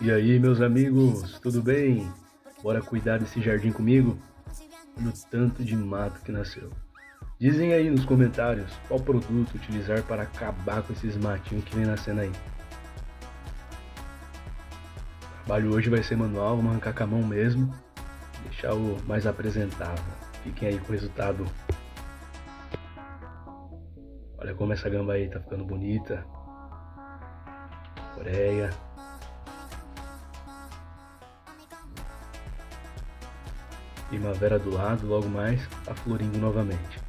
E aí, meus amigos, tudo bem? Bora cuidar desse jardim comigo? Olha o tanto de mato que nasceu. Dizem aí nos comentários qual produto utilizar para acabar com esses matinhos que vem nascendo aí. O trabalho hoje vai ser manual, vamos arrancar com a mão mesmo, deixar o mais apresentável. Fiquem aí com o resultado. Olha como essa gamba aí tá ficando bonita. Coreia. Primavera do lado, logo mais, tá florindo novamente.